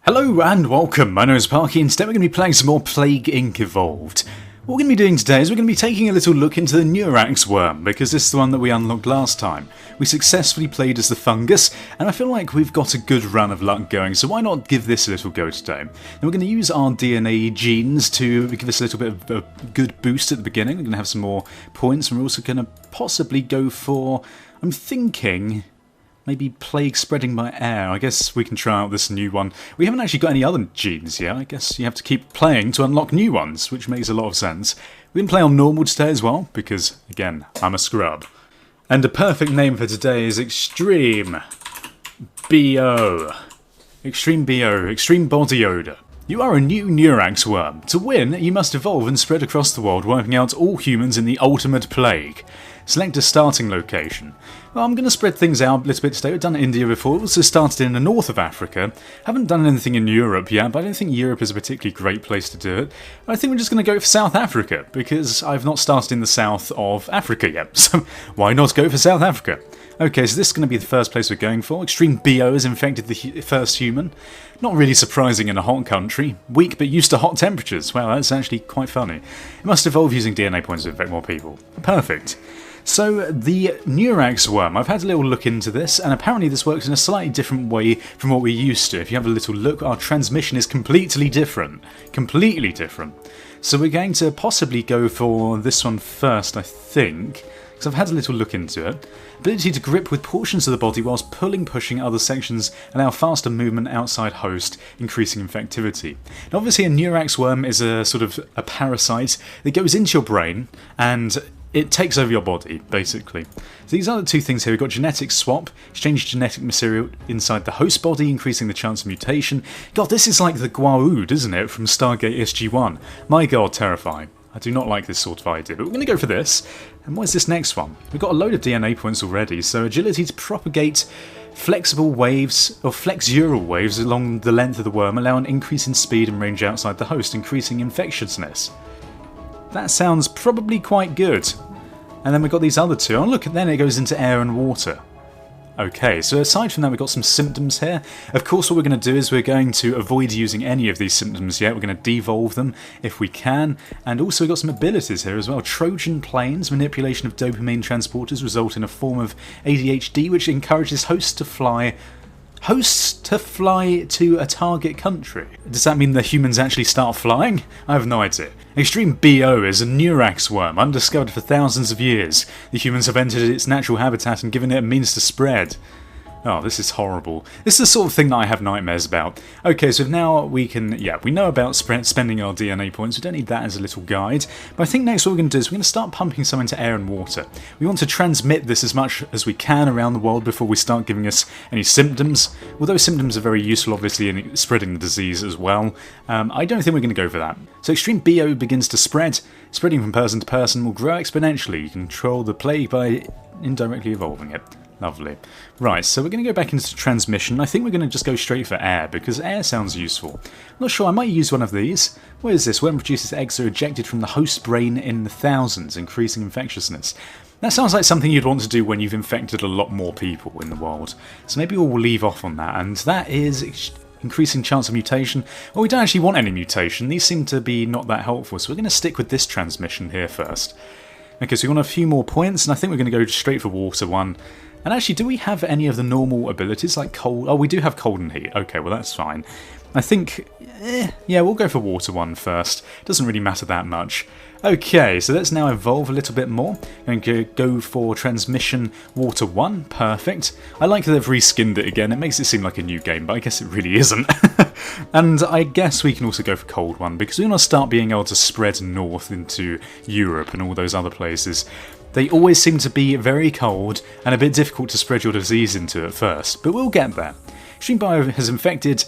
Hello and welcome, my name is Parky and today we're going to be playing some more Plague Inc. Evolved. What we're going to be doing today is we're going to be taking a little look into the Neurax worm, because this is the one that we unlocked last time. We successfully played as the fungus, and I feel like we've got a good run of luck going, so why not give this a little go today. And we're going to use our DNA genes to give us a little bit of a good boost at the beginning. We're going to have some more points, and we're also going to possibly go for, I'm thinking, maybe plague spreading by air. I guess we can try out this new one. We haven't actually got any other genes yet. I guess you have to keep playing to unlock new ones, which makes a lot of sense. We can play on normal today as well, because, again, I'm a scrub. And a perfect name for today is Extreme BO. Extreme BO, Extreme Body Odor. You are a new Neurax worm. To win, you must evolve and spread across the world, wiping out all humans in the ultimate plague. Select a starting location. Well, I'm going to spread things out a little bit today. We've done India before. We've also started in the north of Africa. Haven't done anything in Europe yet, but I don't think Europe is a particularly great place to do it. I think we're just going to go for South Africa, because I've not started in the south of Africa yet. So why not go for South Africa? Okay, so this is going to be the first place we're going for. Extreme BO has infected the first human. Not really surprising in a hot country. Weak but used to hot temperatures. Well, that's actually quite funny. It must evolve using DNA points to infect more people. Perfect. So, the Neurax worm, I've had a little look into this, and apparently this works in a slightly different way from what we're used to. If you have a little look, our transmission is completely different. Completely different. So we're going to possibly go for this one first, I think, because I've had a little look into it. Ability to grip with portions of the body whilst pushing other sections, allow faster movement outside host, increasing infectivity. Now obviously a Neurax worm is a sort of a parasite that goes into your brain, and it takes over your body, basically. So these are the two things here. We've got genetic swap, exchange genetic material inside the host body, increasing the chance of mutation. God, this is like the Guaoud, isn't it, from Stargate SG-1. My god, terrifying. I do not like this sort of idea, but we're going to go for this. And what is this next one? We've got a load of DNA points already, so agility to propagate flexible waves, or flexural waves along the length of the worm, allow an increase in speed and range outside the host, increasing infectiousness. That sounds probably quite good. And then we've got these other two. Oh look, then it goes into air and water. Okay, so aside from that we've got some symptoms here. Of course what we're going to do is we're going to avoid using any of these symptoms yet. We're going to devolve them if we can. And also we've got some abilities here as well. Trojan planes, manipulation of dopamine transporters result in a form of ADHD which encourages hosts to fly to a target country. Does that mean the humans actually start flying? I have no idea. Extreme BO is a Neurax worm, undiscovered for thousands of years. The humans have entered its natural habitat and given it a means to spread. Oh, this is horrible. This is the sort of thing that I have nightmares about. Okay, so now we can, we know about spending our DNA points. We don't need that as a little guide. But I think next what we're going to do is we're going to start pumping some into air and water. We want to transmit this as much as we can around the world before we start giving us any symptoms. Although symptoms are very useful, obviously, in spreading the disease as well. I don't think we're going to go for that. So Extreme BO begins to spread. Spreading from person to person will grow exponentially. You control the plague by indirectly evolving it. Lovely. Right, so we're going to go back into transmission. I think we're going to just go straight for air, because air sounds useful. I'm not sure, I might use one of these. What is this? Worm produces eggs that are ejected from the host brain in the thousands, increasing infectiousness. That sounds like something you'd want to do when you've infected a lot more people in the world. So maybe we'll leave off on that, and that is increasing chance of mutation. Well, we don't actually want any mutation. These seem to be not that helpful, so we're going to stick with this transmission here first. Okay, so we want a few more points, and I think we're going to go straight for water one. And actually, do we have any of the normal abilities, like cold? Oh, we do have cold and heat. Okay, well that's fine. I think, yeah, we'll go for water one first. Doesn't really matter that much. Okay, so let's now evolve a little bit more. I'm going to go for transmission water 1. Perfect. I like that they've reskinned it again. It makes it seem like a new game, but I guess it really isn't. And I guess we can also go for cold 1, because we want to start being able to spread north into Europe and all those other places. They always seem to be very cold and a bit difficult to spread your disease into at first, but we'll get there. Extreme BO has infected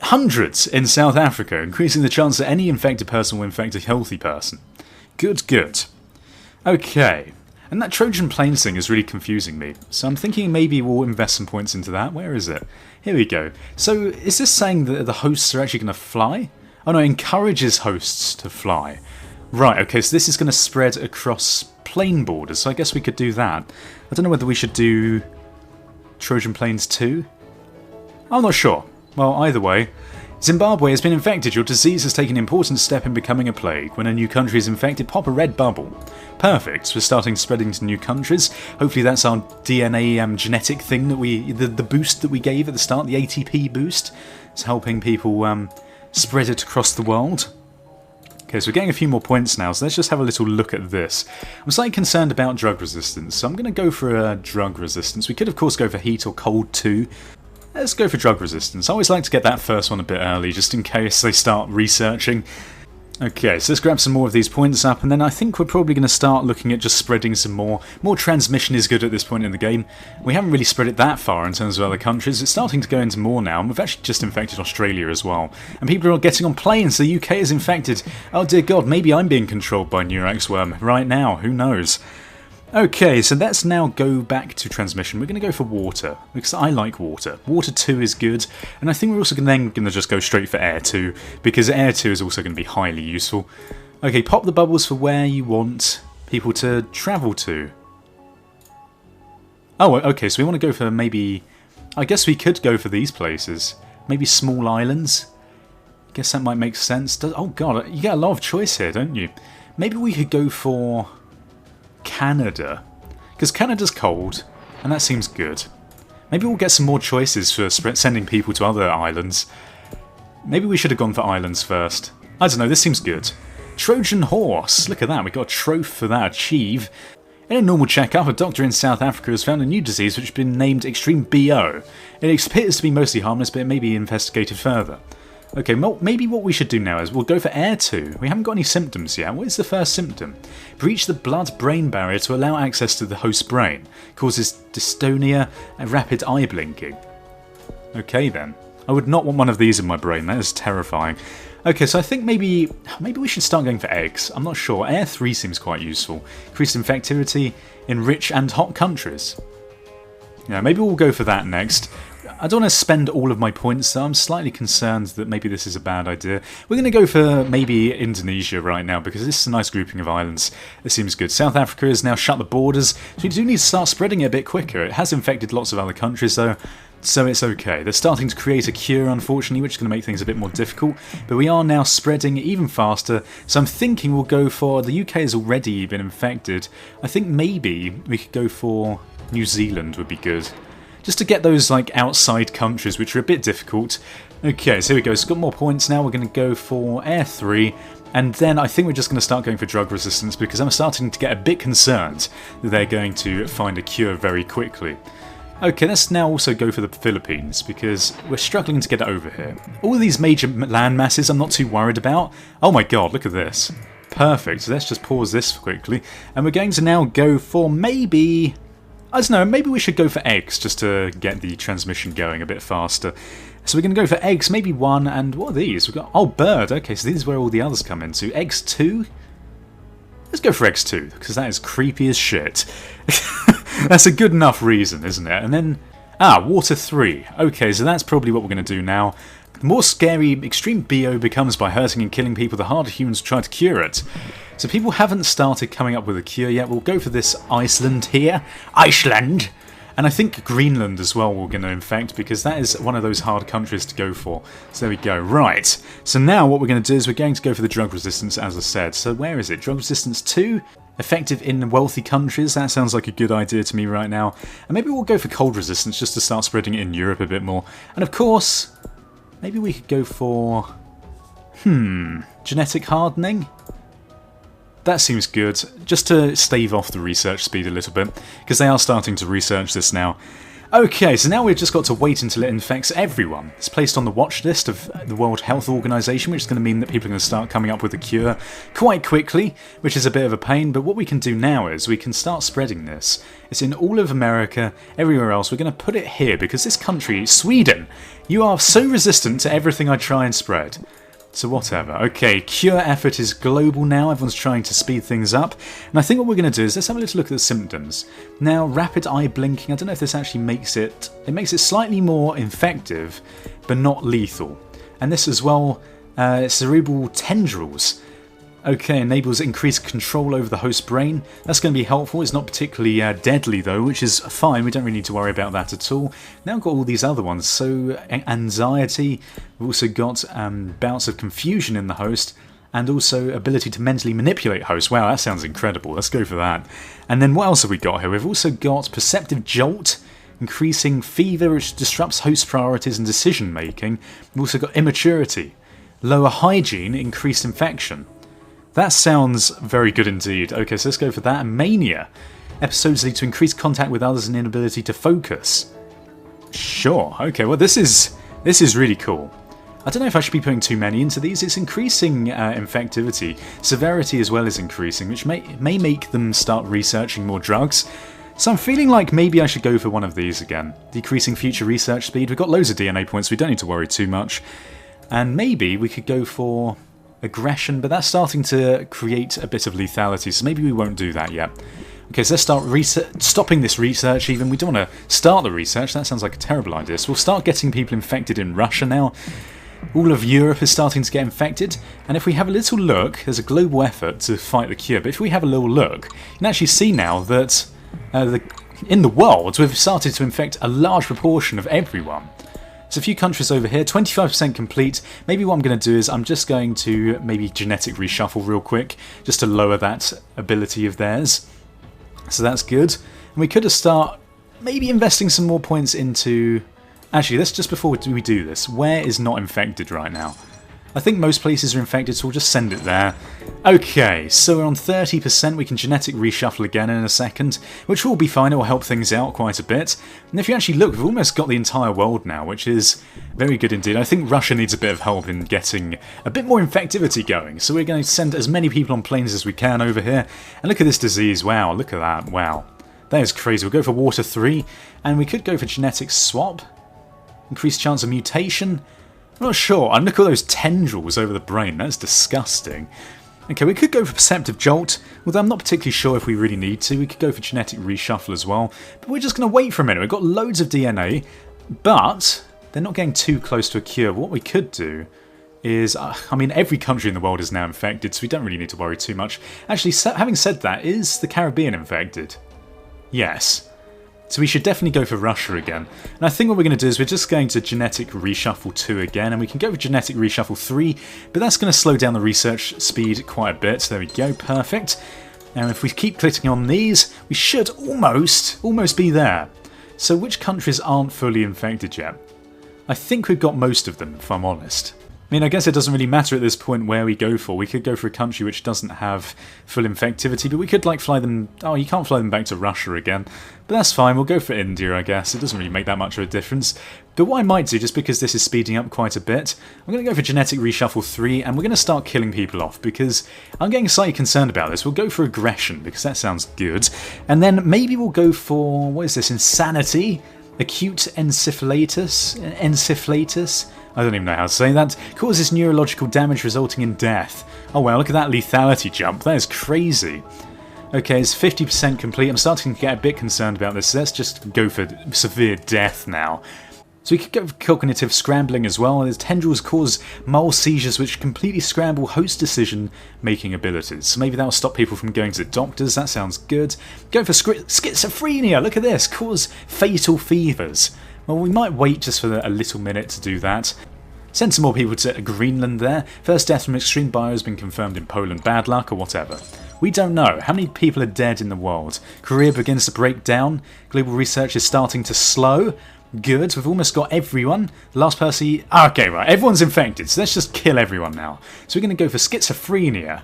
hundreds in South Africa, increasing the chance that any infected person will infect a healthy person. Good, good. Okay, and that Trojan planes thing is really confusing me, so I'm thinking maybe we'll invest some points into that. Where is it? Here we go. So is this saying that the hosts are actually going to fly? Oh no, it encourages hosts to fly. Right, okay, so this is going to spread across plane borders, so I guess we could do that. I don't know whether we should do Trojan planes too. I'm not sure. Well, either way, Zimbabwe has been infected. Your disease has taken an important step in becoming a plague. When a new country is infected, pop a red bubble. Perfect. We're starting spreading to new countries. Hopefully that's our DNA genetic thing that the boost that we gave at the start, the ATP boost. It's helping people spread it across the world. Okay, so we're getting a few more points now, so let's just have a little look at this. I'm slightly concerned about drug resistance, so I'm going to go for a drug resistance. We could of course go for heat or cold too. Let's go for drug resistance. I always like to get that first one a bit early, just in case they start researching. Okay, so let's grab some more of these points up, and then I think we're probably going to start looking at just spreading some more. More transmission is good at this point in the game. We haven't really spread it that far in terms of other countries. It's starting to go into more now, and we've actually just infected Australia as well. And people are getting on planes, the UK is infected. Oh dear God, maybe I'm being controlled by Neurax worm right now, who knows? Okay, so let's now go back to transmission. We're going to go for water, because I like water. Water 2 is good, and I think we're also going to just go straight for air 2, because air 2 is also going to be highly useful. Okay, pop the bubbles for where you want people to travel to. Oh, okay, so we want to go for maybe... I guess we could go for these places. Maybe small islands. I guess that might make sense. Oh God, you get a lot of choice here, don't you? Maybe we could go for... Canada, because Canada's cold and that seems good. Maybe we'll get some more choices for sending people to other islands. Maybe we should have gone for islands first. I don't know, this seems good. Trojan horse, look at that, we got a trophy for that. Achieve. In a normal checkup, a doctor in South Africa has found a new disease which has been named Extreme BO. It appears to be mostly harmless, but it may be investigated further. Okay, maybe what we should do now is we'll go for air 2. We haven't got any symptoms yet. What is the first symptom? Breach the blood-brain barrier to allow access to the host brain. Causes dystonia and rapid eye blinking. Okay then. I would not want one of these in my brain. That is terrifying. Okay, so I think maybe we should start going for eggs. I'm not sure. Air 3 seems quite useful. Increased infectivity in rich and hot countries. Yeah, maybe we'll go for that next. I don't want to spend all of my points, so I'm slightly concerned that maybe this is a bad idea. We're going to go for maybe Indonesia right now, because this is a nice grouping of islands. It seems good. South Africa has now shut the borders, so we do need to start spreading it a bit quicker. It has infected lots of other countries though, so it's okay. They're starting to create a cure, unfortunately, which is going to make things a bit more difficult, but we are now spreading even faster, so I'm thinking we'll go for... The UK has already been infected. I think maybe we could go for New Zealand would be good. Just to get those like outside countries, which are a bit difficult. Okay, so here we go. So we've got more points now. We're going to go for air 3. And then I think we're just going to start going for drug resistance, because I'm starting to get a bit concerned that they're going to find a cure very quickly. Okay, let's now also go for the Philippines, because we're struggling to get it over here. All of these major land masses I'm not too worried about. Oh my God, look at this. Perfect. So let's just pause this quickly. And we're going to now go for maybe... I don't know, maybe we should go for eggs just to get the transmission going a bit faster. So we're going to go for eggs, maybe 1, and what are these? We've got, oh, bird, okay, so this is where all the others come into. Eggs 2? Let's go for eggs 2, because that is creepy as shit. That's a good enough reason, isn't it? And then, water 3. Okay, so that's probably what we're going to do now. The more scary Extreme BO becomes by hurting and killing people, the harder humans try to cure it. So people haven't started coming up with a cure yet. We'll go for this Iceland here. Iceland! And I think Greenland as well we're going to infect, because that is one of those hard countries to go for. So there we go. Right. So now what we're going to do is we're going to go for the drug resistance, as I said. So where is it? Drug resistance 2? Effective in wealthy countries. That sounds like a good idea to me right now. And maybe we'll go for cold resistance just to start spreading it in Europe a bit more. And of course, maybe we could go for... genetic hardening? That seems good, just to stave off the research speed a little bit, because they are starting to research this now. Okay, so now we've just got to wait until it infects everyone. It's placed on the watch list of the World Health Organization, which is going to mean that people are going to start coming up with a cure quite quickly, which is a bit of a pain, but what we can do now is we can start spreading this. It's in all of America, everywhere else. We're going to put it here, because this country, Sweden, you are so resistant to everything I try and spread. So whatever. Okay, cure effort is global now. Everyone's trying to speed things up. And I think what we're going to do is let's have a little look at the symptoms. Now, rapid eye blinking, I don't know if this actually makes it... It makes it slightly more effective, but not lethal. And this as well, cerebral tendrils. Okay, enables increased control over the host brain. That's going to be helpful. It's not particularly deadly though, which is fine. We don't really need to worry about that at all. Now we've got all these other ones. So anxiety. We've also got bouts of confusion in the host, and also ability to mentally manipulate hosts. Wow, that sounds incredible. Let's go for that. And then what else have we got here? We've also got perceptive jolt, increasing fever, which disrupts host priorities and decision making. We've also got immaturity, lower hygiene, increased infection. That sounds very good indeed. Okay, so let's go for that. And mania. Episodes lead to increased contact with others and inability to focus. Sure. Okay, well this is really cool. I don't know if I should be putting too many into these. It's increasing infectivity. Severity as well is increasing, which may make them start researching more drugs. So I'm feeling like maybe I should go for one of these again. Decreasing future research speed. We've got loads of DNA points, we don't need to worry too much. And maybe we could go for aggression, but that's starting to create a bit of lethality, so maybe we won't do that yet. Okay, so let's start stopping this research even. We don't want to start the research, that sounds like a terrible idea. So we'll start getting people infected in Russia now. All of Europe is starting to get infected, and if we have a little look, there's a global effort to fight the cure, but if we have a little look, you can actually see now that in the world we've started to infect a large proportion of everyone. There's a few countries over here, 25% complete. Maybe what I'm going to do is I'm just going to maybe genetic reshuffle real quick, just to lower that ability of theirs. So that's good. And we could have start maybe investing some more points into... Actually, let's just before we do this, where is not infected right now? I think most places are infected, so we'll just send it there. Okay, so we're on 30%. We can genetic reshuffle again in a second, which will be fine. It will help things out quite a bit. And if you actually look, we've almost got the entire world now, which is very good indeed. I think Russia needs a bit of help in getting a bit more infectivity going. So we're going to send as many people on planes as we can over here. And look at this disease. Wow, look at that. Wow. That is crazy. We'll go for water 3, and we could go for genetic swap. Increased chance of mutation. I'm not sure. And look at those tendrils over the brain. That's disgusting. Okay, we could go for perceptive jolt, although I'm not particularly sure if we really need to. We could go for genetic reshuffle as well. But we're just going to wait for a minute. We've got loads of DNA, but they're not getting too close to a cure. What we could do is, I mean, every country in the world is now infected, so we don't really need to worry too much. Actually, having said that, is the Caribbean infected? Yes. So we should definitely go for Russia again. And I think what we're going to do is we're just going to genetic reshuffle 2 again, and we can go for genetic reshuffle 3, but that's going to slow down the research speed quite a bit. So there we go, perfect. Now if we keep clicking on these, we should almost be there. So which countries aren't fully infected yet? I think we've got most of them, if I'm honest. I mean, I guess it doesn't really matter at this point where we go for. We could go for a country which doesn't have full infectivity, but we could like fly them... Oh, you can't fly them back to Russia again. But that's fine, we'll go for India, I guess. It doesn't really make that much of a difference. But what I might do, just because this is speeding up quite a bit, I'm going to go for genetic reshuffle 3, and we're going to start killing people off, because I'm getting slightly concerned about this. We'll go for aggression, because that sounds good. And then maybe we'll go for... What is this? Insanity? Acute encephalitis? I don't even know how to say that. Causes neurological damage resulting in death. Oh wow, look at that lethality jump. That is crazy. Okay, it's 50% complete. I'm starting to get a bit concerned about this. So let's just go for severe death now. So we could go for cognitive scrambling as well. There's tendrils cause mild seizures which completely scramble host decision-making abilities. So maybe that'll stop people from going to the doctors. That sounds good. Go for schizophrenia. Look at this. Cause fatal fevers. Well, we might wait just for a little minute to do that. Send some more people to Greenland there. First death from extreme bio has been confirmed in Poland. Bad luck or whatever. We don't know. How many people are dead in the world? Korea begins to break down. Global research is starting to slow. Good. We've almost got everyone. The last person... Okay, right. Everyone's infected, so let's just kill everyone now. So we're going to go for schizophrenia.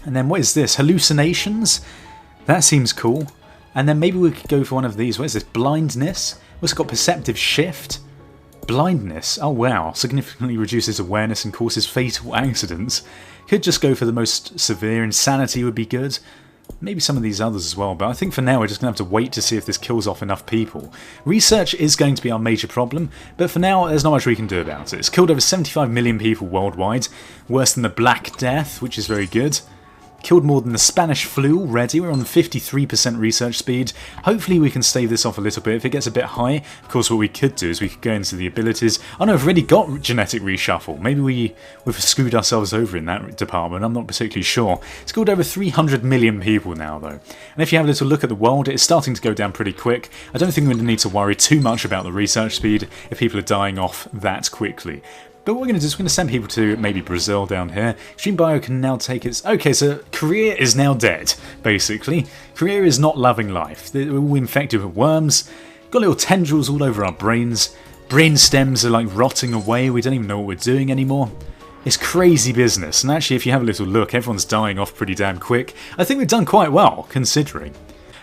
And then what is this? Hallucinations? That seems cool. And then maybe we could go for one of these. What is this? Blindness? We've also got perceptive shift. Blindness. Oh wow. Significantly reduces awareness and causes fatal accidents. Could just go for the most severe. Insanity would be good. Maybe some of these others as well, but I think for now we're just going to have to wait to see if this kills off enough people. Research is going to be our major problem, but for now there's not much we can do about it. It's killed over 75 million people worldwide, worse than the Black Death, which is very good. killed more than the Spanish flu already. We're on 53% research speed. Hopefully we can stave this off a little bit. If it gets a bit high, of course what we could do is we could go into the abilities. Oh no, I've already got genetic reshuffle. Maybe we've screwed ourselves over in that department. I'm not particularly sure. It's killed over 300 million people now though. And if you have a little look at the world, it's starting to go down pretty quick. I don't think we're going to need to worry too much about the research speed if people are dying off that quickly. But what we're going to do is we're going to send people to maybe Brazil down here. Extreme Bio can now take its... Okay, so Korea is now dead, basically. Korea is not loving life. We're all infected with worms. Got little tendrils all over our brains. Brain stems are like rotting away. We don't even know what we're doing anymore. It's crazy business. And actually, if you have a little look, everyone's dying off pretty damn quick. I think we've done quite well, considering.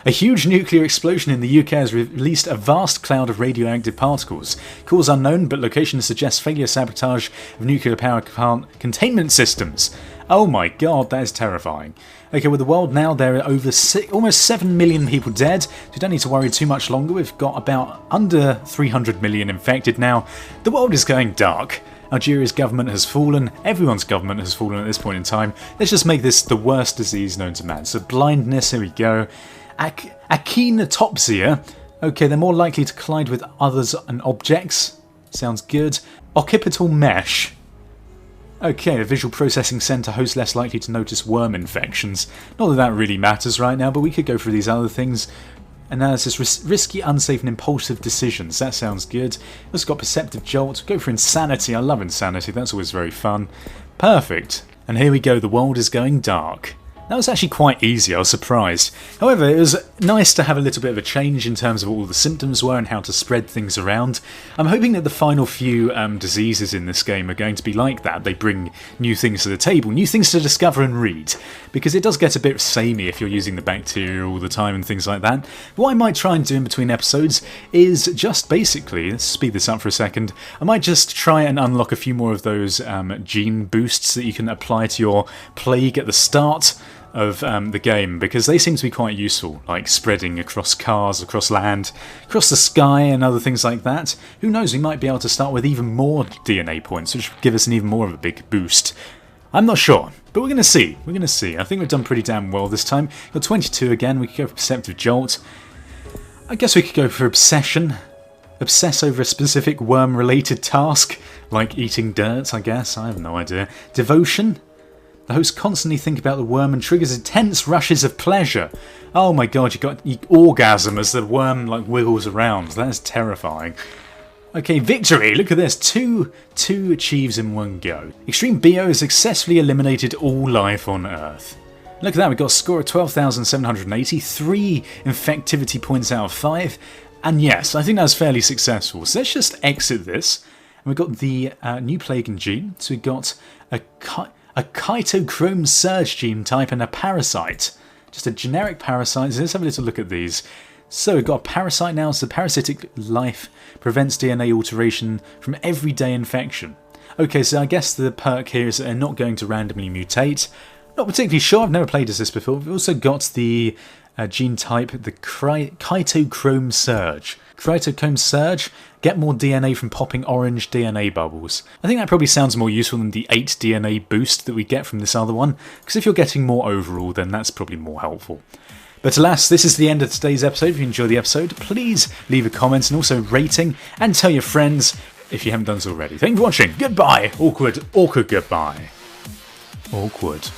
A huge nuclear explosion in the UK has released a vast cloud of radioactive particles. Cause unknown, but location suggests failure sabotage of nuclear power plant containment systems. Oh my god, that is terrifying. Okay, with the world now, there are over almost 7 million people dead, so we don't need to worry too much longer. We've got about under 300 million infected now. The world is going dark. Algeria's government has fallen, everyone's government has fallen at this point in time. Let's just make this the worst disease known to man. So blindness, here we go. Achinotopsia. Okay, they're more likely to collide with others and objects. Sounds good. Occipital mesh. Okay, a visual processing centre host less likely to notice worm infections. Not that that really matters right now, but we could go through these other things. Analysis, risky, unsafe and impulsive decisions. That sounds good. Also got perceptive jolt. Go for insanity. I love insanity. That's always very fun. Perfect. And here we go. The world is going dark. That was actually quite easy, I was surprised. However, it was nice to have a little bit of a change in terms of what all the symptoms were and how to spread things around. I'm hoping that the final few diseases in this game are going to be like that. They bring new things to the table, new things to discover and read. Because it does get a bit samey if you're using the bacteria all the time and things like that. What I might try and do in between episodes is just basically, let's speed this up for a second, I might just try and unlock a few more of those gene boosts that you can apply to your plague at the start of the game, because they seem to be quite useful, like spreading across cars, across land, across the sky and other things like that. Who knows, we might be able to start with even more DNA points, which would give us an even more of a big boost. I'm not sure, but we're going to see. We're going to see. I think we've done pretty damn well this time. Got 22 again, we could go for Perceptive Jolt. I guess we could go for Obsession. Obsess over a specific worm-related task, like eating dirt, I guess. I have no idea. Devotion. The host constantly think about the worm and triggers intense rushes of pleasure. Oh my god, you got orgasm as the worm like wiggles around. That is terrifying. Okay, victory! Look at this. Two achieves in one go. Extreme BO has successfully eliminated all life on Earth. Look at that, we got a score of 12,780, 3 infectivity points out of 5. And yes, I think that's fairly successful. So let's just exit this. And we've got the new plague and gene. So we've got a chitochrome surge gene type and a parasite. Just a generic parasite. So let's have a little look at these. So we've got a parasite now. So parasitic life prevents DNA alteration from everyday infection. Okay, so I guess the perk here is that they're not going to randomly mutate. Not particularly sure. I've never played as this before. We've also got the gene type, the chitochrome surge. Chitochrome surge, get more DNA from popping orange DNA bubbles. I think that probably sounds more useful than the 8 DNA boost that we get from this other one, because if you're getting more overall, then that's probably more helpful. But alas, this is the end of today's episode. If you enjoyed the episode, please leave a comment and also rating, and tell your friends if you haven't done so already. Thank you for watching. Goodbye. Awkward goodbye. Awkward.